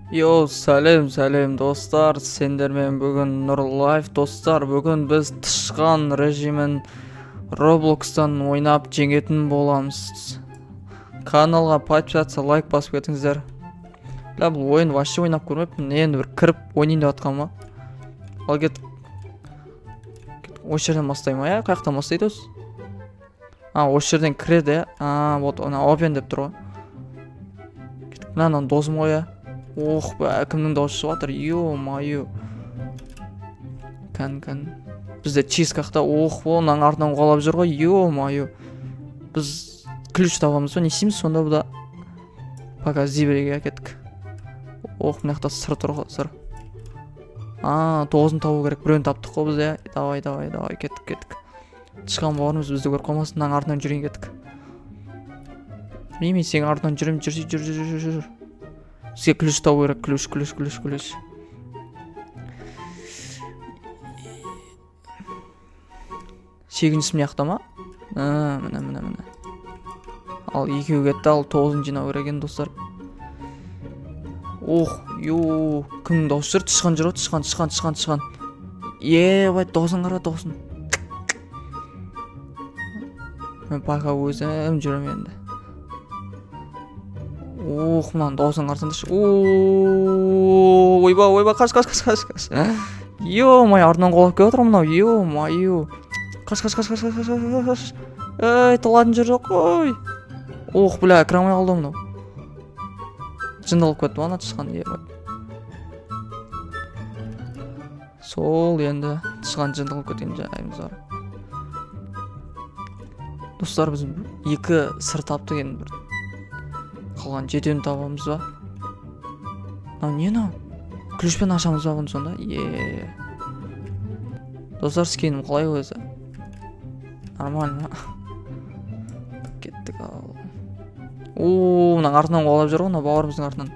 Сәлем достар, сендермен бүгін Нұрлайф достар. Бүгін біз тышқан режимін Roblox'тан ойнап жеңетін боламыз. Каналға подписаться, лайк басып кетіңіздер. Бұл ойын вообще ойнап көрмеппін. Енді бір кіріп ойнайын деп атқан ма? Ал кеттік. Осы жерден бастаймын, иә? Қаяқтан бастайды өз? Осы жерден кіреді, иә? Вот, оны open деп тұр ғой. Кеттік, мынаны досым ғой, иә? Ох, кімнің дауысы шығып жатыр, ё-майо. Кән. Бізде чизкақта, оның артынан қолап жүр ғой, ё-майо. Біз ключ табамыз ба, не істейміз сонда бұда? Пока зибреге кеттік. Мына жақта сыр тұр ғой, сыр. 9-ын табу керек, біреуін таптық қой біз, иә? Давай, кеттік. Тышқан бауырымыз бізді көріп қалмасын, мынаның артынан жүрейін кеттік. Мен сенің артынан жүрем, жүр. Бізге ключ табу керек, ключ. Сегіншісі мына ма? Міне. Ал екеу кетті, ал 9-ын жинау керек екен достар. Кімнің дауысы жүр? Тышқан жүр, тышқан. Бай, 9-ын қара, 9-ын. Мен пока өзім жүрем енді. Мынаны 9-ын қарсаңдаршы. Ойба, қаш. Ё-май, артынан қолап келіп отыр мынау, ё-майо. Қаш. Талатын жер жоқ қой. кіре алмай қалды мынау. Жындалып кетті ана тышқан, Сол енді тышқан жындалып кеткен жайымыз бар. Достар, біз 2 сыр таптық енді бір. Қалған 7-ін табамыз ба? Не? Ключпен ашамыз ба бұны сонда? Достар, скенім қалай өзі? Нормально. Кеттік ал. Мына артынан қолап жүр ғой, бауырымыздың артынан.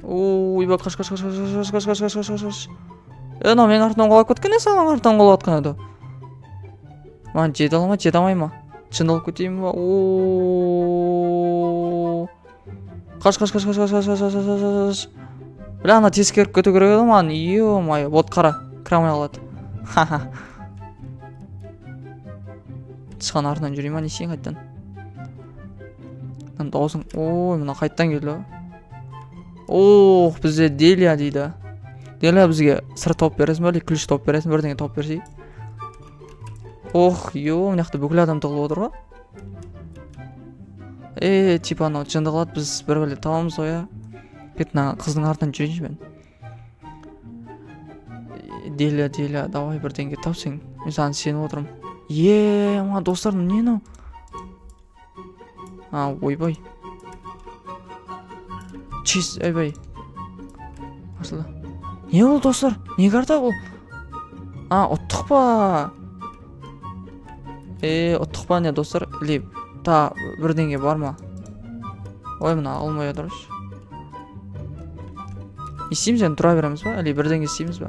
Ойба, қаш. Мен артынан қолап кеткен, саған артынан қолап атқан еді. Маған жете алмай ма? Жындалып кетейін ба? Қаш. Ана тескеріп кету керек еді маған, ё-майо, вот қара, кіре алмай қалады. Тышқан артынан жүрейін ма, не істейін қайттан? Даусың, мына қайттан келді. Бізде Делия дейді. Делия бізге сыр топ бересің бәлі, ключ топ бересің, бірдеңе топ берсей. Мына жақта бүкіл адам тығылып отыр ғой. Типа анау жынды қалады, біз бір бәле табамыз ғой, иә? Мына қыздың артынан жүрейінші мен. Делия, давай бірдеңе тапсың. Мен саған сеніп отырмын. Ма достар, не мынау? Ойбай. Чиз, ойбай. Асылы. Не ол достар? Не карта бұл? Ұттық па? Ұттық па не достар? Бірдеңе бар ма? Мына алмай отырыш. Істейміз енді тұра береміз ба? Бірдеңе істейміз ба?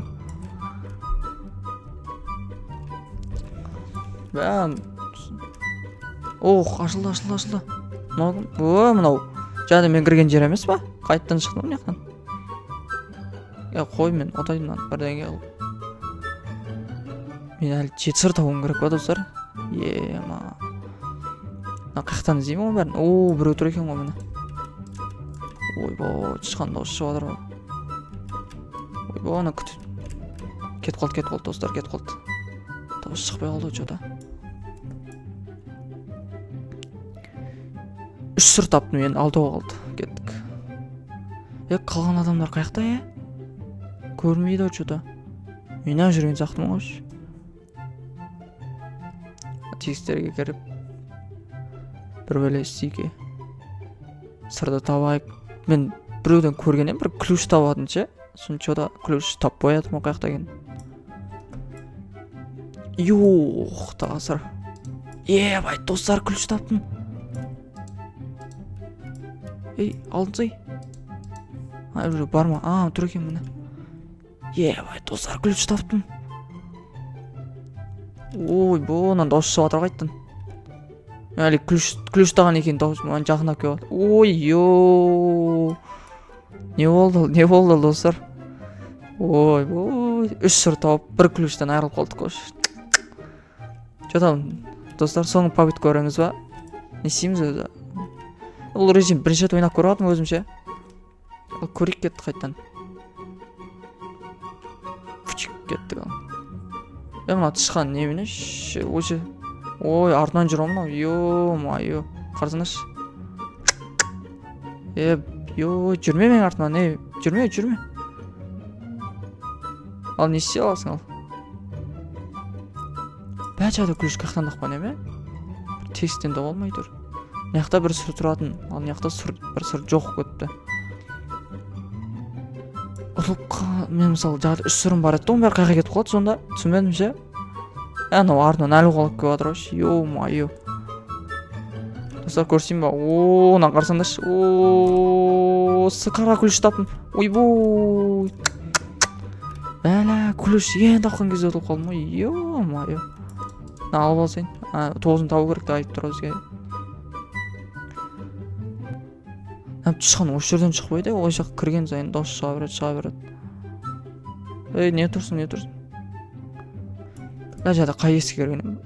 Ашылды. Мынау. Жады мен кірген жер емес па? Қайттан шықтым мына жақтан. Қой, мен отайымнан бірдеңе қылып. Мен әлі 7 сыр табуым керек па достар? Қаяқтан іздеймін ғой бәрін. Біреу тұр екен ғой мені. Ойбай, тышқан дауысы шығып жатыр ғой. Ойбай, ана күтіп. Кетіп қалды достар, дауысы шықпай қалды өтші. 3 сыр таптым, енді 6 қалды. Кеттік. Қалған адамдар қаяқта, көрмейді өтші. Мен жүрген сақтым ғой. Текстерге кіріп бір бөле істейке. Сырды табайық. Мен біреуден көргенен бір ключ табатын ше. Сонда ключ тап қоядым о қаяқта екен. Тағасыр. Бай, достар, ключ таптым. Алдыңсай. Бар ма? Тұр екен міне. Бай, достар, ключ таптым. Бұнан дауыс шығып жатыр қайттан. Ключ таған екен дауыс, маған жақындап келіп жатыр. Не болды достар? Ой, 3 сыр тауып, 1 ключтан айырылып қалдық қой. Жотам, достар, соңғы побед көреміз ба? Не істейміз өзі? Бұл режим бірінші рет ойнап көріп алдым өзімше. Көрейік кетті қайттан. Фүчік кеттік ал. Мына тышқан немене? Ой, артынан жүр мынау. Ё-майо. Қарсаңдаршы. Жүрме мен артынан. Жүрме. Ал не істей аласың ал? Бәчады күліш қақтандық па неме? Текстен де болмай тұр. Мияқта бір сұр тұратын, ал мияқта бір сұр жоқ көтті. Ұлыққа, мен мысалы жағады 3 сұрым бар еді, бәрі қайға кетіп қалады сонда, түсінбедім ше? Анау артынан әлі қалып кеп жатыр ғой. Ё-майо. Достар, көрсейін ба? Ооо, қарсаңдаршы. Қара күліш таптым. Ойбой. Бәлі, күліш ең тапқан кезде ұтылып қалдым ғой. Ё-майо. Алып алсайын. 9-ын табу керек деп айтып тұр бізге. Тышқан осы жерден шықпайды, ол жақ кірген сайын дауыс шыға береді. Не тұрсың? Жада қай есік кірген?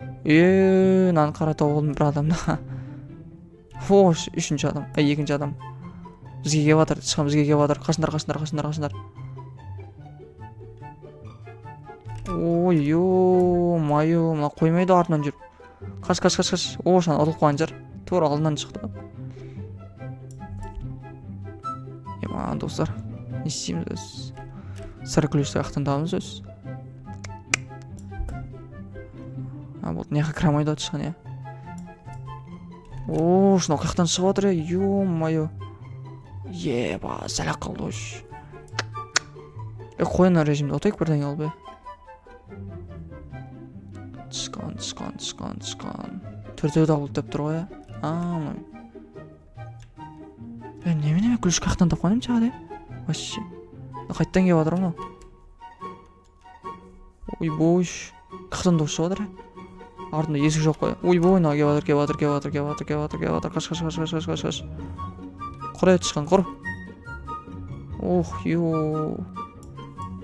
Наны қара тауып алдым бір адамда. Хош, 3-ші адам, 2-ші адам. Бізге кеп жатыр, тышқан бізге кеп жатыр. Қашындар. Ой, ё-майо, мына қоймайды артынан жүріп. Қаш. Шан ұтылып қалған жар. Тура алдынан шықты. Достар, не істейміз өз? Сары күлішті ақтандамыз өз. Болды, неға кірамайды атышқан, шынау қақтан шығып отыр, ё-майо. Сәлі қалды өш. Қойына режимді отайық бірден ал бе. Тышқан. Төртеуді алып деп тұр ғой, немене күліш қақтан тапқан ем жағады? Вообще. Қайттан кеп жатыр мынау. Ойбой. Қақтан дауыс шығып жатыр. Артында есік жоқ қой. Ойбой, мына кеп жатыр. Қаш. Құр тышқан, құр.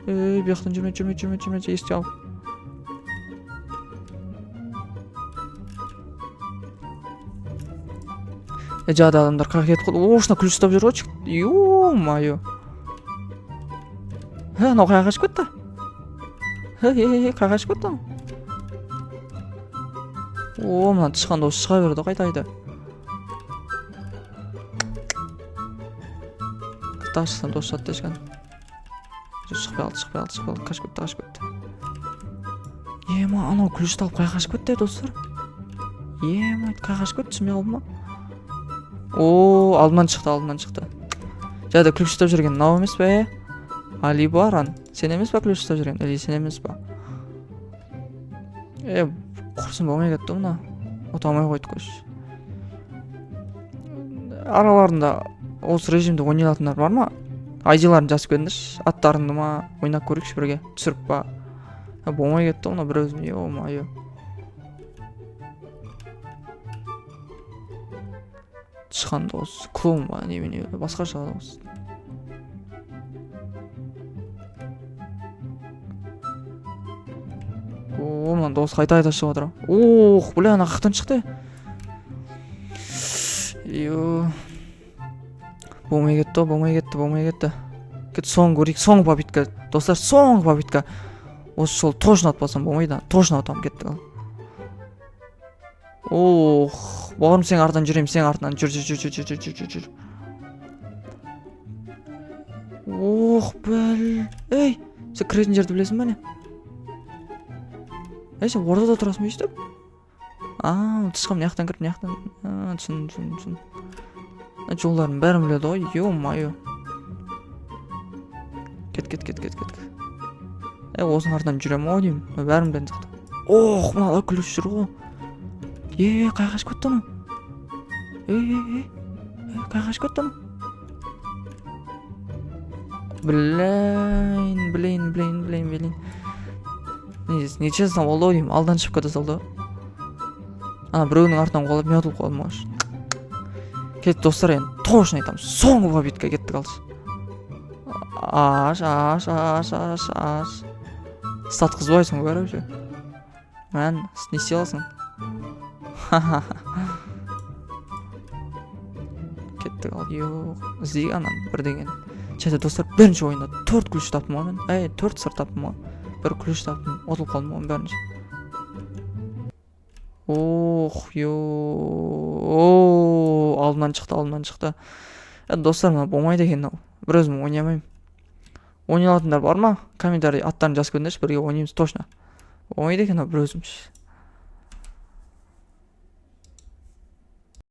Бияқтан жүрме, есікті ал. Жады адамдар қақ кетіп қалды. Шына күліш ұстап жүр ғой. Ё-майо. Мынау қайға қашып кетті? Қайға қашып кетті? Мына тышқан дауыс шыға берді қайтайды. Қашықтан дауыс шатты ешкен. Шықпай алды. Қашып кетті. Анау күлішті алып қайға қашып кетті достар? Қайға қашып кетті түсінбей қалды ма? Алдынан шықты. Жады күліш ұстап жүрген мынау емес пе? Али баран. Сен емес па күліш ұстап жүрген? Или сен емес па? Құрсын болмай кетті мұна. Отамай қойды көш. Араларында осы режимді ойнайтындар бар ма? Айдиларын жазып кетіңдерші. Аттарыңды ма? Ойнап көрейікші бірге. Түсіріп ба? Болмай кетті мұна бір өзім. Ё-майо. Тышқан дауыс, клоун ба, немене, басқа шыға дауыс. Мына дауыс қайта шығып отыр. Бля, ана қақтан шықты. Болмай кетті. Кетті, соңғы көрейік, соңғы победка. Достар, соңғы победка. Осы сол точно атпасам болмайды, точно атам кетті. Бағырым сен артынан жүрем, жүр. Сен кіретін жерді білесің ба не? Сен ордада тұрасың ба өйстіп? Тышқам неяқтан кіріп, неяқтан. Түсін. Жолдарын бәрін біледі ғой, ё-майо. Кет. Осының артынан жүрем ау деймін, бәрін білетін сақты. Мынада күліш жүр ғой. Қайға қашып кетті оны? Қайға қашып кетті оны? Білейін. Не честно болды деймін, алдан шығып кете салды. Біреуінің артынан қолап мен ұтылып қалдым. Кетті достар, енді точно айтамын, соңғы победка кетті қалды. аш. Сатқызбайсың, короче. Мән, не істей аласың? Кеттік ал, жоқ. Іздейік анан бірдеген. Чәте достар, бірінші ойында 4 ключ таптым ғой мен. 4 сыр таптым ғой. Бір ключ таптым, отылып қалдым ғой бірінші. Алдынан шықты. Достар, мына болмайды екен мынау. Бір өзім ойнамаймын. Ойнай алатындар бар ма? Комментарий аттарын жазып көріңдерші, бірге ойнаймыз точно. Болмайды екен мынау бір өзім.